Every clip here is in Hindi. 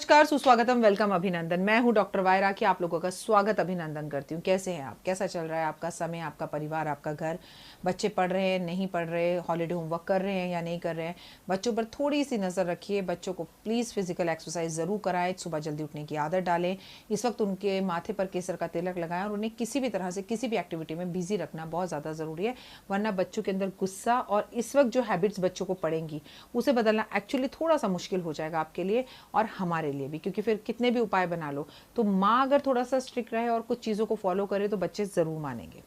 नमस्कार, सुस्वागतम, वेलकम, अभिनंदन। मैं हूं डॉक्टर वायरा की आप लोगों का स्वागत अभिनंदन करती हूं। कैसे हैं आप? कैसा चल रहा है आपका समय, आपका परिवार, आपका घर? बच्चे पढ़ रहे हैं, नहीं पढ़ रहे, हॉलीडे होमवर्क कर रहे हैं या नहीं कर रहे हैं? बच्चों पर थोड़ी सी नज़र रखिए। बच्चों को प्लीज़ फिजिकल एक्सरसाइज ज़रूर कराएं, सुबह जल्दी उठने की आदत डालें। इस वक्त उनके माथे पर केसर का तिलक लगाएं और उन्हें किसी भी तरह से किसी भी एक्टिविटी में बिजी रखना बहुत ज़्यादा ज़रूरी है, वरना बच्चों के अंदर गुस्सा और इस वक्त जो हैबिट्स बच्चों को पड़ेंगी उसे बदलना एक्चुअली थोड़ा सा मुश्किल हो जाएगा आपके लिए और हमारे लिए भी, क्योंकि फिर कितने भी उपाय बना लो तो माँ अगर थोड़ा सा स्ट्रिक्ट रहे और कुछ चीज़ों को फॉलो करे तो बच्चे ज़रूर मानेंगे।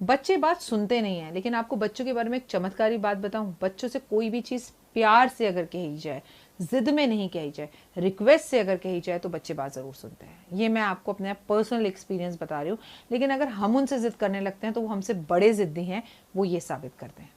बच्चे बात सुनते नहीं हैं, लेकिन आपको बच्चों के बारे में एक चमत्कारी बात बताऊं, बच्चों से कोई भी चीज़ प्यार से अगर कही जाए, जिद में नहीं कही जाए, रिक्वेस्ट से अगर कही जाए तो बच्चे बात ज़रूर सुनते हैं। ये मैं आपको अपने पर्सनल एक्सपीरियंस बता रही हूँ। लेकिन अगर हम उनसे जिद करने लगते हैं तो वो हमसे बड़े जिद्दी हैं, वो ये साबित करते हैं।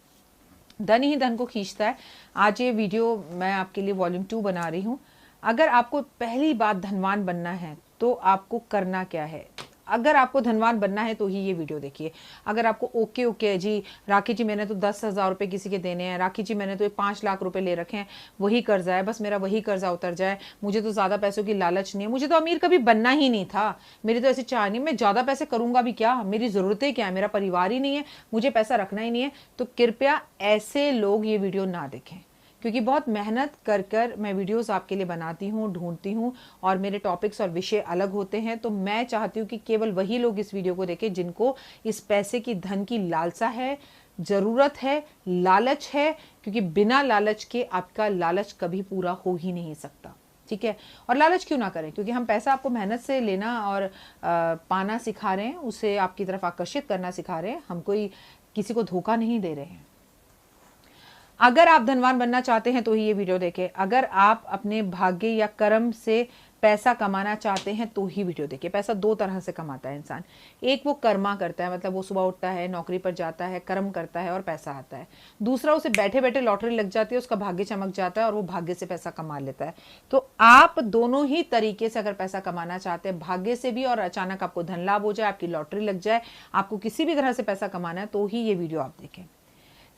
धन ही धन को खींचता है। आज ये वीडियो मैं आपके लिए वॉल्यूम 2 बना रही हूँ। अगर आपको पहली बात धनवान बनना है तो आपको करना क्या है? अगर आपको धनवान बनना है तो ही ये वीडियो देखिए। अगर आपको ओके जी, राखी जी मैंने तो 10,000 रुपये किसी के देने हैं, राखी जी मैंने तो 5 लाख रुपए ले रखे हैं, वही कर्जा है, बस मेरा वही कर्जा उतर जाए, मुझे तो ज़्यादा पैसों की लालच नहीं है, मुझे तो अमीर कभी बनना ही नहीं था, मेरी तो ऐसी चाह नहीं, मैं ज़्यादा पैसे करूँगा भी क्या, मेरी ज़रूरतें क्या है, मेरा परिवार ही नहीं है, मुझे पैसा रखना ही नहीं है, तो कृपया ऐसे लोग ये वीडियो ना देखें। क्योंकि बहुत मेहनत कर कर मैं वीडियोस आपके लिए बनाती हूँ, ढूंढती हूँ और मेरे टॉपिक्स और विषय अलग होते हैं। तो मैं चाहती हूँ कि केवल वही लोग इस वीडियो को देखें जिनको इस पैसे की, धन की लालसा है, ज़रूरत है, लालच है, क्योंकि बिना लालच के आपका लालच कभी पूरा हो ही नहीं सकता। ठीक है? और लालच क्यों ना करें, क्योंकि हम पैसा आपको मेहनत से लेना और पाना सिखा रहे हैं, उसे आपकी तरफ आकर्षित करना सिखा रहे हैं। हम कोई किसी को धोखा नहीं दे रहे हैं। अगर आप धनवान बनना चाहते हैं तो ही ये वीडियो देखें। अगर आप अपने भाग्य या कर्म से पैसा कमाना चाहते हैं तो ही वीडियो देखिए। पैसा 2 तरह से कमाता है इंसान। एक वो कर्मा करता है, मतलब वो सुबह उठता है, नौकरी पर जाता है, कर्म करता है और पैसा आता है। दूसरा, उसे बैठे बैठे लॉटरी लग जाती है, उसका भाग्य चमक जाता है और वो भाग्य से पैसा कमा लेता है। तो आप दोनों ही तरीके से अगर पैसा कमाना चाहते हैं, भाग्य से भी और अचानक आपको धन लाभ हो जाए, आपकी लॉटरी लग जाए, आपको किसी भी तरह से पैसा कमाना है, तो ही ये वीडियो आप देखें।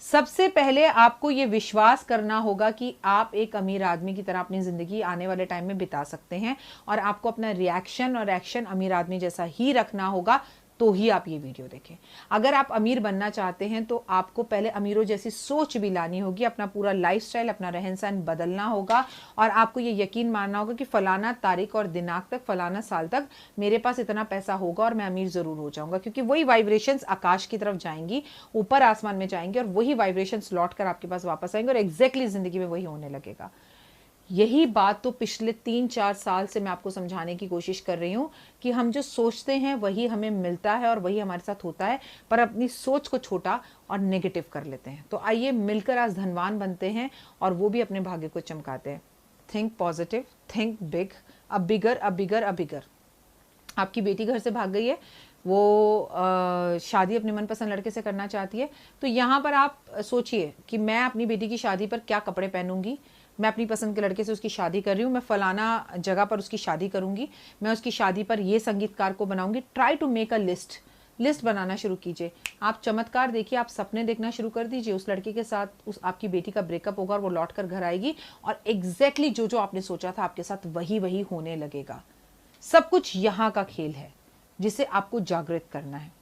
सबसे पहले आपको ये विश्वास करना होगा कि आप एक अमीर आदमी की तरह अपनी ज़िंदगी आने वाले टाइम में बिता सकते हैं और आपको अपना रिएक्शन और एक्शन अमीर आदमी जैसा ही रखना होगा, तो ही आप ये वीडियो देखें। अगर आप अमीर बनना चाहते हैं तो आपको पहले अमीरों जैसी सोच भी लानी होगी, अपना पूरा लाइफस्टाइल, अपना रहन सहन बदलना होगा और आपको ये यकीन मानना होगा कि फलाना तारीख और दिनांक तक, फलाना साल तक मेरे पास इतना पैसा होगा और मैं अमीर ज़रूर हो जाऊंगा, क्योंकि वही वाइब्रेशंस आकाश की तरफ जाएंगी, ऊपर आसमान में जाएंगी और वही वाइब्रेशंस लौट कर आपके पास वापस आएंगे और एग्जैक्टली ज़िंदगी में वही होने लगेगा। यही बात तो पिछले 3-4 साल से मैं आपको समझाने की कोशिश कर रही हूँ कि हम जो सोचते हैं वही हमें मिलता है और वही हमारे साथ होता है, पर अपनी सोच को छोटा और नेगेटिव कर लेते हैं। तो आइए मिलकर आज धनवान बनते हैं और वो भी अपने भाग्य को चमकाते हैं। थिंक पॉजिटिव, थिंक बिग, अ बिगर, अ बिगर, अ बिगर। आपकी बेटी घर से भाग गई है, वो शादी अपने मनपसंद लड़के से करना चाहती है, तो यहाँ पर आप सोचिए कि मैं अपनी बेटी की शादी पर क्या कपड़े पहनूंगी। मैं अपनी पसंद के लड़के से उसकी शादी कर रही हूँ, मैं फलाना जगह पर उसकी शादी करूंगी, मैं उसकी शादी पर ये संगीतकार को बनाऊंगी। Try to make a list बनाना शुरू कीजिए। आप चमत्कार देखिए, आप सपने देखना शुरू कर दीजिए। उस लड़के के साथ उस आपकी बेटी का ब्रेकअप होगा और वो लौट कर घर आएगी और एग्जैक्टली जो जो आपने सोचा था आपके साथ वही वही होने लगेगा। सब कुछ यहाँ का खेल है जिसे आपको जागृत करना है।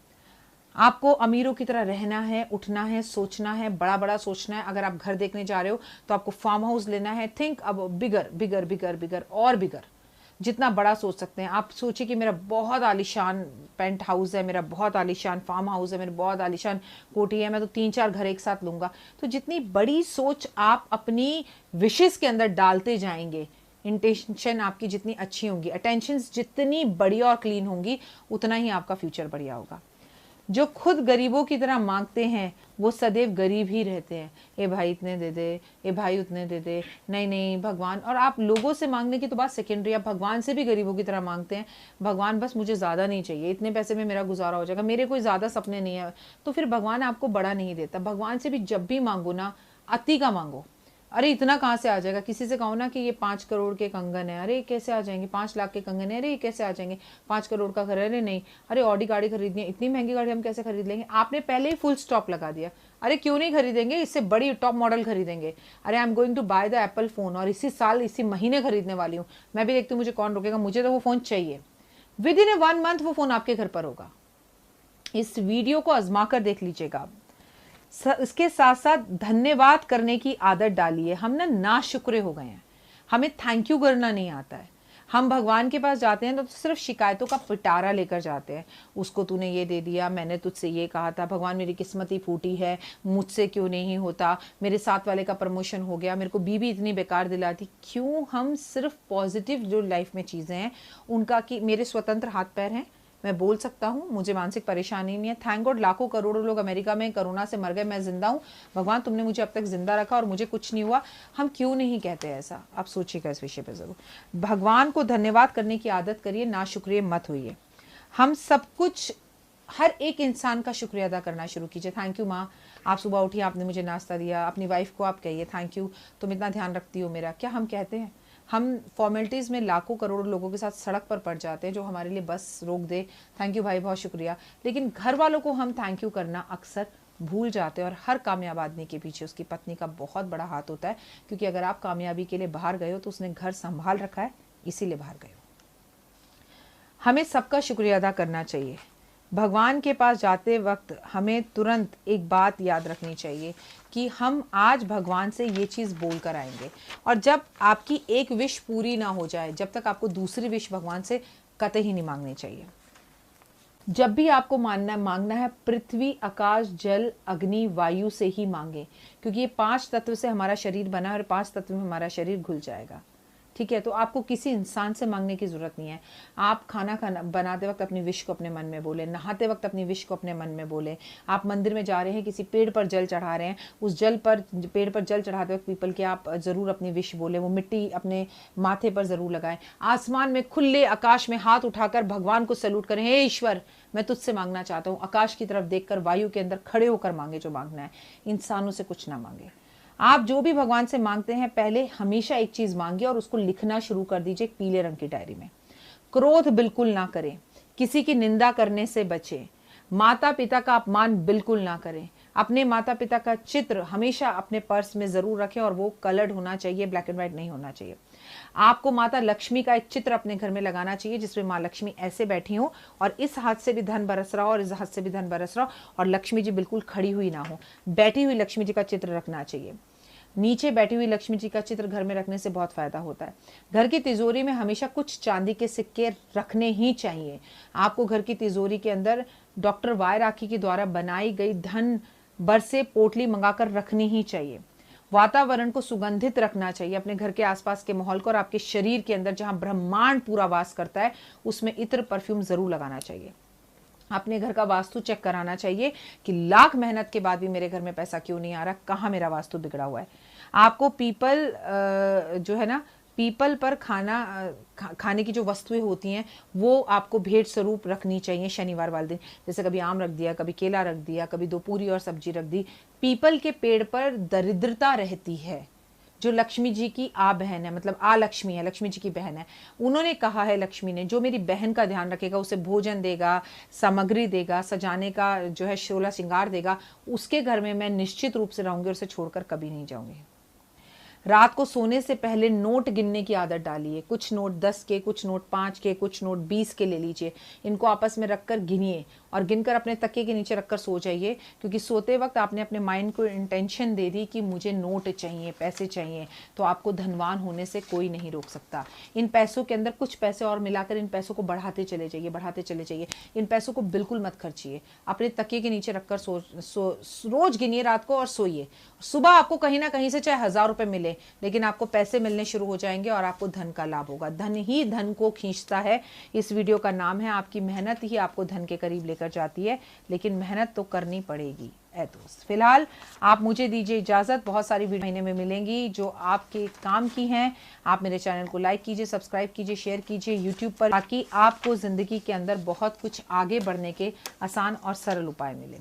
आपको अमीरों की तरह रहना है, उठना है, सोचना है, बड़ा बड़ा सोचना है। अगर आप घर देखने जा रहे हो तो आपको फार्म हाउस लेना है। थिंक अब बिगर बिगर बिगर बिगर और बिगर, जितना बड़ा सोच सकते हैं आप। सोचिए कि मेरा बहुत आलीशान पेंट हाउस है, मेरा बहुत आलीशान फार्म हाउस है, मेरा बहुत आलीशान कोठी है, मैं तो 3-4 घर एक साथ लूंगा। तो जितनी बड़ी सोच आप अपनी विशेष के अंदर डालते जाएंगे, इंटेंशन आपकी जितनी अच्छी होंगी, अटेंशंस जितनी बड़ी और क्लीन होंगी, उतना ही आपका फ्यूचर बढ़िया होगा। जो खुद गरीबों की तरह मांगते हैं वो सदैव गरीब ही रहते हैं। ए भाई इतने दे दे, ए भाई उतने दे दे, नहीं नहीं भगवान। और आप लोगों से मांगने की तो बात सेकेंडरी, आप भगवान से भी गरीबों की तरह मांगते हैं। भगवान बस मुझे ज़्यादा नहीं चाहिए, इतने पैसे में मेरा गुजारा हो जाएगा, मेरे कोई ज़्यादा सपने नहीं है। तो फिर भगवान आपको बड़ा नहीं देता। भगवान से भी जब भी मांगो ना, अति का मांगो। अरे इतना कहाँ से आ जाएगा, किसी से कहो ना कि ये 5 करोड़ के कंगन है, अरे ये कैसे आ जाएंगे, 5 लाख के कंगन है, अरे ये कैसे आ जाएंगे, 5 करोड़ का घर है, अरे नहीं, अरे ऑडी गाड़ी खरीदनी है, इतनी महंगी गाड़ी हम कैसे खरीद लेंगे। आपने पहले ही फुल स्टॉप लगा दिया, अरे क्यों नहीं खरीदेंगे, इससे बड़ी टॉप मॉडल खरीदेंगे, अरे I am going to buy the Apple phone और इसी साल इसी महीने खरीदने वाली हूँ, मैं भी देखती हूँ मुझे कौन रोकेगा, मुझे तो वो फ़ोन चाहिए। विद इन ए 1 मंथ वो फ़ोन आपके घर पर होगा। इस वीडियो को आजमा कर देख लीजिएगा आप। इसके साथ साथ धन्यवाद करने की आदत डालिए। हम ना शुक्रे हो गए हैं, हमें थैंक यू करना नहीं आता है। हम भगवान के पास जाते हैं तो सिर्फ शिकायतों का पिटारा लेकर जाते हैं, उसको तूने ये दे दिया, मैंने तुझसे ये कहा था, भगवान मेरी किस्मत ही फूटी है, मुझसे क्यों नहीं होता, मेरे साथ वाले का प्रमोशन हो गया, मेरे को बीवी इतनी बेकार दिलाती। क्यों हम सिर्फ पॉजिटिव जो लाइफ में चीज़ें हैं उनका, कि मेरे स्वतंत्र हाथ पैर हैं, मैं बोल सकता हूँ, मुझे मानसिक परेशानी नहीं है, थैंक गॉड लाखों करोड़ों लोग अमेरिका में कोरोना से मर गए, मैं जिंदा हूँ, भगवान तुमने मुझे अब तक जिंदा रखा और मुझे कुछ नहीं हुआ। हम क्यों नहीं कहते ऐसा, आप सोचिएगा इस विषय पे ज़रूर। भगवान को धन्यवाद करने की आदत करिए, ना शुक्रिया मत होइए। हम सब कुछ, हर एक इंसान का शुक्रिया अदा करना शुरू कीजिए। थैंक यू माँ, आप सुबह उठी, आपने मुझे नाश्ता दिया। अपनी वाइफ को आप कहिए थैंक यू, तुम इतना ध्यान रखती हो मेरा। क्या हम कहते हैं? हम फॉर्मेलिटीज़ में लाखों करोड़ों लोगों के साथ सड़क पर पड़ जाते हैं जो हमारे लिए बस रोक दे, थैंक यू भाई बहुत शुक्रिया, लेकिन घर वालों को हम थैंक यू करना अक्सर भूल जाते हैं। और हर कामयाब आदमी के पीछे उसकी पत्नी का बहुत बड़ा हाथ होता है, क्योंकि अगर आप कामयाबी के लिए बाहर गए हो तो उसने घर संभाल रखा है, इसीलिए बाहर गए हो। हमें सबका शुक्रिया अदा करना चाहिए। भगवान के पास जाते वक्त हमें तुरंत एक बात याद रखनी चाहिए कि हम आज भगवान से ये चीज़ बोल कर आएंगे, और जब आपकी एक विश पूरी ना हो जाए, जब तक आपको दूसरी विश भगवान से कतई नहीं मांगनी चाहिए। जब भी आपको मांगना है पृथ्वी, आकाश, जल, अग्नि, वायु से ही मांगे, क्योंकि ये 5 तत्व से हमारा शरीर बना है और 5 तत्व में हमारा शरीर घुल जाएगा। ठीक है, तो आपको किसी इंसान से मांगने की ज़रूरत नहीं है। आप खाना बनाते वक्त अपनी विश को अपने मन में बोले, नहाते वक्त अपनी विश को अपने मन में बोले, आप मंदिर में जा रहे हैं, किसी पेड़ पर जल चढ़ा रहे हैं, उस पेड़ पर जल चढ़ाते वक्त पीपल के आप ज़रूर अपनी विश बोले, वो मिट्टी अपने माथे पर ज़रूर लगाएं। आसमान में, खुले आकाश में हाथ उठाकर भगवान को सैल्यूट करें, हे ईश्वर मैं तुझसे मांगना चाहता हूँ। आकाश की तरफ देखकर, वायु के अंदर खड़े होकर मांगे जो मांगना है, इंसानों से कुछ ना मांगे। आप जो भी भगवान से मांगते हैं, पहले हमेशा एक चीज मांगिए और उसको लिखना शुरू कर दीजिए पीले रंग की डायरी में। क्रोध बिल्कुल ना करें, किसी की निंदा करने से बचें, माता पिता का अपमान बिल्कुल ना करें, अपने माता पिता का चित्र हमेशा अपने पर्स में जरूर रखें और वो कलर्ड होना चाहिए, ब्लैक एंड व्हाइट नहीं होना चाहिए। आपको माता लक्ष्मी का एक चित्र अपने घर में लगाना चाहिए जिसमें माँ लक्ष्मी ऐसे बैठी हो और इस हाथ से भी धन बरस रहा हो और इस हाथ से भी धन बरस रहा हो, और लक्ष्मी जी बिल्कुल खड़ी हुई ना हो, बैठी हुई लक्ष्मी जी का चित्र रखना चाहिए। नीचे बैठी हुई लक्ष्मी जी का चित्र घर में रखने से बहुत फायदा होता है। घर की तिजोरी में हमेशा कुछ चांदी के सिक्के रखने ही चाहिए। आपको घर की तिजोरी के अंदर डॉक्टर वाई राखी के द्वारा बनाई गई धन बरसे पोटली मंगाकर रखनी ही चाहिए। वातावरण को सुगंधित रखना चाहिए, अपने घर के आसपास के माहौल को, और आपके शरीर के अंदर जहां ब्रह्मांड पूरा वास करता है उसमें इत्र परफ्यूम जरूर लगाना चाहिए। अपने घर का वास्तु चेक कराना चाहिए कि लाख मेहनत के बाद भी मेरे घर में पैसा क्यों नहीं आ रहा, कहाँ मेरा वास्तु बिगड़ा हुआ है। आपको पीपल जो है ना, पीपल पर खाने की जो वस्तुएं होती हैं वो आपको भेंट स्वरूप रखनी चाहिए शनिवार वाले दिन। जैसे कभी आम रख दिया, कभी केला रख दिया, कभी 2 पूरी और सब्जी रख दी। पीपल के पेड़ पर दरिद्रता रहती है, जो लक्ष्मी जी की बहन है, मतलब लक्ष्मी है, लक्ष्मी जी की बहन है। उन्होंने कहा है लक्ष्मी ने, जो मेरी बहन का ध्यान रखेगा, उसे भोजन देगा, सामग्री देगा, सजाने का जो है शोला श्रृंगार देगा, उसके घर में मैं निश्चित रूप से रहूंगी और उसे छोड़कर कभी नहीं जाऊंगी। रात को सोने से पहले नोट गिनने की आदत डालिए। कुछ नोट 10 के, कुछ नोट 5 के, कुछ नोट 20 के ले लीजिए। इनको आपस में रखकर गिनिए और गिनकर अपने तकिए के नीचे रखकर सो जाइए, क्योंकि सोते वक्त आपने अपने माइंड को इंटेंशन दे दी कि मुझे नोट चाहिए, पैसे चाहिए, तो आपको धनवान होने से कोई नहीं रोक सकता। इन पैसों के अंदर कुछ पैसे और मिलाकर इन पैसों को बढ़ाते चले जाइए, बढ़ाते चले जाइए। इन पैसों को बिल्कुल मत खर्चिए, अपने तकिए के नीचे रखकर रोज गिनिए रात को और सोइए। सुबह आपको कहीं ना कहीं से चाहे 1000 रुपये मिले, लेकिन आपको पैसे मिलने शुरू हो जाएंगे और आपको धन का लाभ होगा। धन ही धन को खींचता है। इस वीडियो का नाम है आपकी मेहनत ही आपको धन के करीब लेकर जाती है, लेकिन मेहनत तो करनी पड़ेगी ऐ दोस्त। फिलहाल आप मुझे दीजिए इजाजत, बहुत सारी वीडियो महीने में मिलेंगी जो आपके काम की हैं। आप मेरे चैनल को लाइक कीजिए, सब्सक्राइब कीजिए, शेयर कीजिए यूट्यूब पर, ताकि आपको जिंदगी के अंदर बहुत कुछ आगे बढ़ने के आसान और सरल उपाय मिले।